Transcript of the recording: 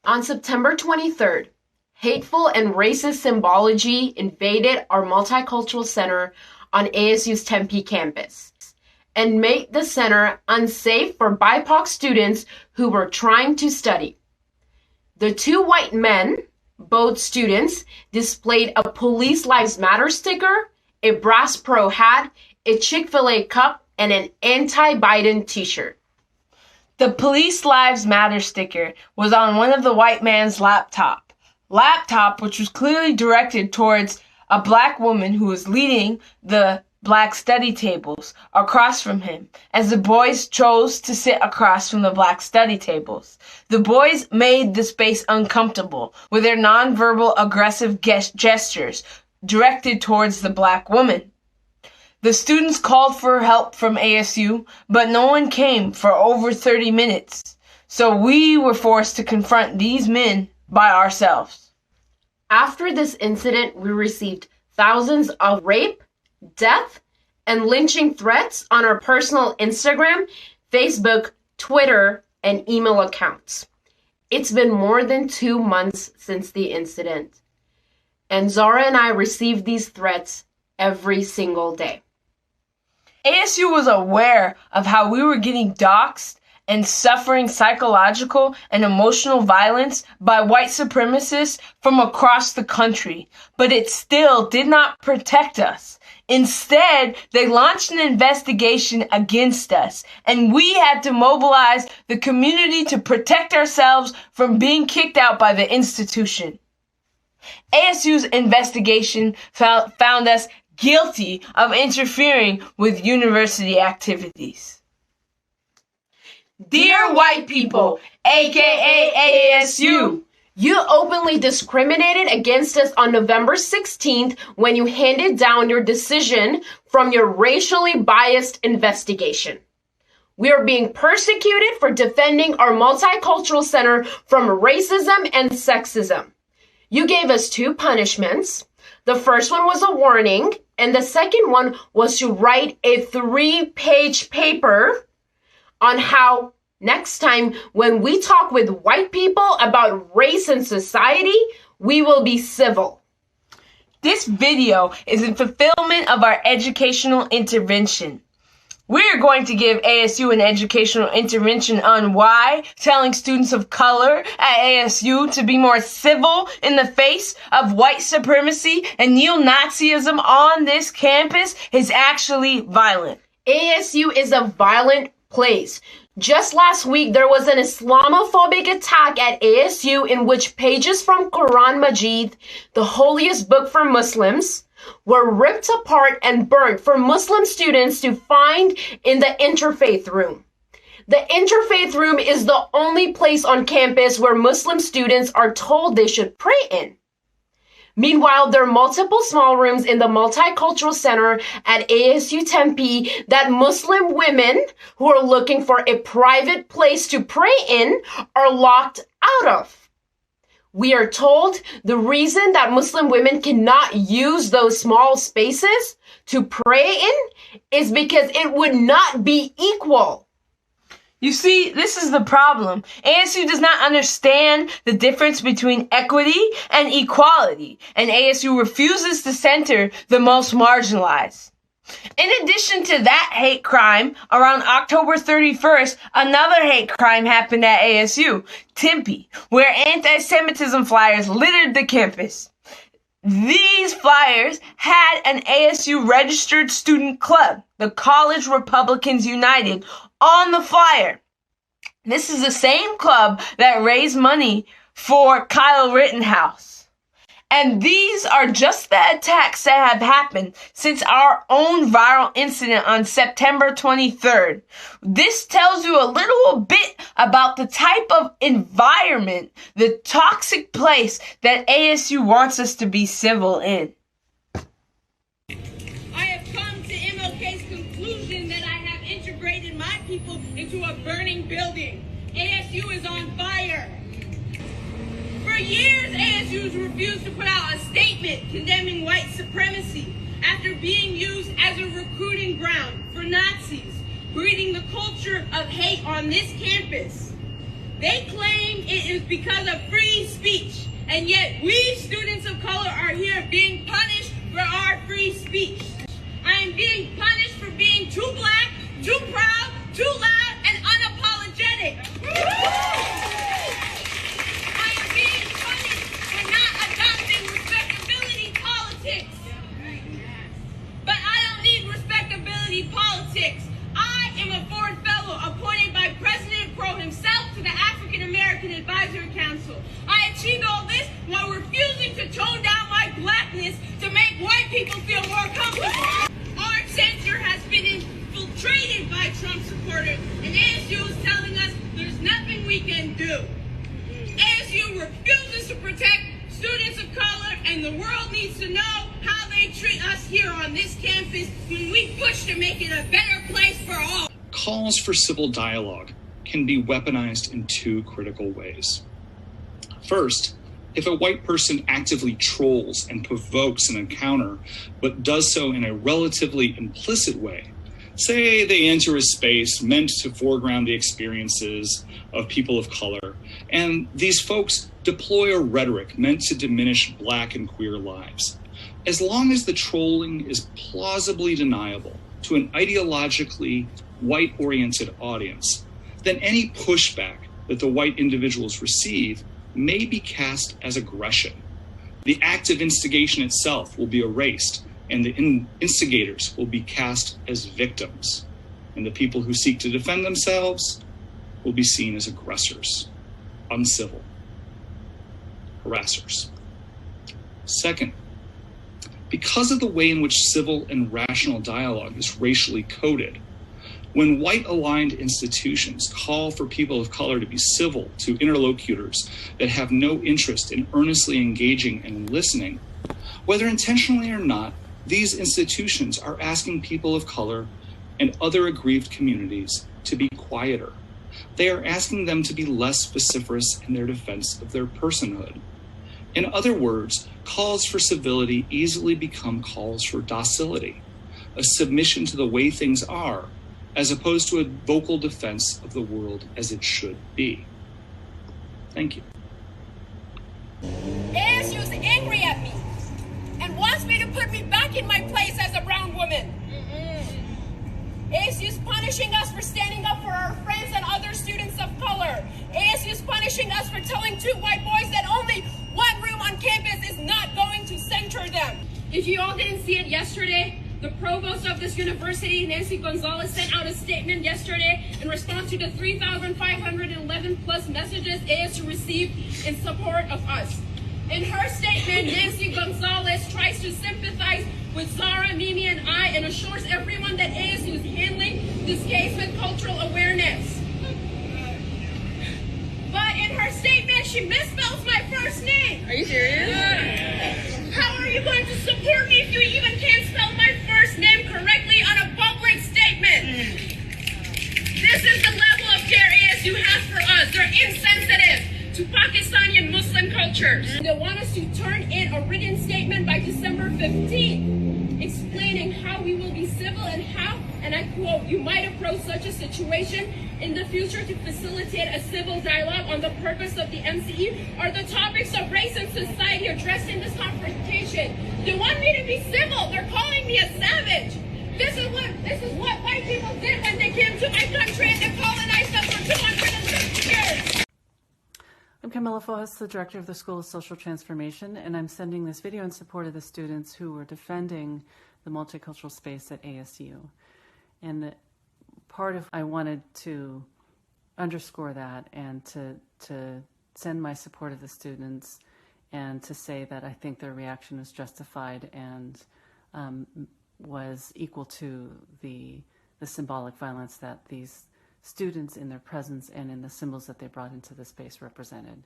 On September 23rd, hateful and racist symbology invaded our Multicultural Center on ASU's Tempe campus and made the center unsafe for BIPOC students who were trying to study. The two white men, both students, displayed a Police Lives Matter sticker, a Brass Pro hat, a Chick-fil-A cup, and an anti-Biden t-shirt. The Police Lives Matter sticker was on one of the white man's laptop, which was clearly directed towards a black woman who was leading the black study tables across from him, as the boys chose to sit across from the black study tables. The boys made the space uncomfortable with their nonverbal aggressive gestures directed towards the black woman. The students called for help from ASU, but no one came for over 30 minutes, so we were forced to confront these men by ourselves. After this incident, we received thousands of rape, death, and lynching threats on our personal Instagram, Facebook, Twitter, and email accounts. It's been more than 2 months since the incident, and Zara and I received these threats every single day. ASU was aware of how we were getting doxxed and suffering psychological and emotional violence by white supremacists from across the country, but it still did not protect us. Instead, they launched an investigation against us, and we had to mobilize the community to protect ourselves from being kicked out by the institution. ASU's investigation found us guilty of interfering with university activities. Dear white people, aka ASU, you openly discriminated against us on November 16th when you handed down your decision from your racially biased investigation. We are being persecuted for defending our Multicultural Center from racism and sexism. You gave us 2 punishments. The first one was a warning, and the second one was to write a 3-page paper on how next time when we talk with white people about race and society, we will be civil. This video is in fulfillment of our educational intervention. We're going to give ASU an educational intervention on why telling students of color at ASU to be more civil in the face of white supremacy and neo-Nazism on this campus is actually violent. ASU is a violent place. Just last week, there was an Islamophobic attack at ASU in which pages from Quran Majid, the holiest book for Muslims, were ripped apart and burnt for Muslim students to find in the interfaith room. The interfaith room is the only place on campus where Muslim students are told they should pray in. Meanwhile, there are multiple small rooms in the Multicultural Center at ASU Tempe that Muslim women who are looking for a private place to pray in are locked out of. We are told the reason that Muslim women cannot use those small spaces to pray in is because it would not be equal. You see, this is the problem. ASU does not understand the difference between equity and equality, and ASU refuses to center the most marginalized. In addition to that hate crime, around October 31st, another hate crime happened at ASU, Tempe, where anti-Semitism flyers littered the campus. These flyers had an ASU registered student club, the College Republicans United, on the flyer. This is the same club that raised money for Kyle Rittenhouse. And these are just the attacks that have happened since our own viral incident on September 23rd. This tells you a little bit about the type of environment, the toxic place that ASU wants us to be civil in. I have come to MLK's conclusion that I have integrated my people into a burning building. ASU is on fire. For years, ASU has refused to put out a statement condemning white supremacy after being used as a recruiting ground for Nazis, breeding the culture of hate on this campus. They claim it is because of free speech, and yet we students of color are here being punished for our free speech. I am being punished for being too black, too proud, too loud, and unapologetic. I am being punished for not adopting respectability politics. But I don't need respectability politics. I am a Ford Fellow appointed by President Pro himself to the African American Advisory Council. I achieved all this while refusing to tone down my blackness to make white people feel more comfortable. Our center has been infiltrated by Trump supporters, and ASU is telling us there's nothing we can do. ASU refuses to protect students of color, and the world needs to know how they treat us here on this campus when we push to make it a better place for all. Calls for civil dialogue can be weaponized in two critical ways. First, if a white person actively trolls and provokes an encounter, but does so in a relatively implicit way, say they enter a space meant to foreground the experiences of people of color, and these folks deploy a rhetoric meant to diminish Black and queer lives. As long as the trolling is plausibly deniable to an ideologically white-oriented audience, then any pushback that the white individuals receive may be cast as aggression. The act of instigation itself will be erased, and the instigators will be cast as victims, and the people who seek to defend themselves will be seen as aggressors, uncivil, harassers. Second, because of the way in which civil and rational dialogue is racially coded, when white-aligned institutions call for people of color to be civil to interlocutors that have no interest in earnestly engaging and listening, whether intentionally or not, these institutions are asking people of color and other aggrieved communities to be quieter. They are asking them to be less vociferous in their defense of their personhood. In other words, calls for civility easily become calls for docility, a submission to the way things are, as opposed to a vocal defense of the world as it should be. Thank you. ASU is angry at me and wants me to put me back in my place as a brown woman. ASU is punishing us for standing up for our friends and other students of color. ASU is punishing us for telling two white boys that only one room on campus is not going to center them. If you all didn't see it yesterday, the provost of this university, Nancy Gonzalez, sent out a statement yesterday in response to the 3,511 plus messages ASU received in support of us. In her statement, Nancy Gonzalez tries to sympathize with Zara, Mimi, and I, and assures everyone that ASU is handling this case with cultural awareness. But in her statement, she misspells my first name. Are you serious? How are you going to support me if you even can't spell my first name correctly on a public statement? This is the level of care ASU has for us. They're insensitive to Pakistani and Muslim cultures. They want us to turn in a written statement by December 15th, explaining how we will be civil and how, and I quote, you might approach such a situation in the future to facilitate a civil dialogue on the purpose of the MCE or the topics of race and society addressed in this confrontation. They want me to be civil. They're calling me a savage. This is what white people did when they came to my country and they colonized us for 250 years. I'm Camilla Fojas, the director of the School of Social Transformation, and I'm sending this video in support of the students who were defending the multicultural space at ASU. And part of I wanted to underscore that and to send my support of the students and to say that I think their reaction was justified and was equal to the symbolic violence that these students in their presence and in the symbols that they brought into the space represented.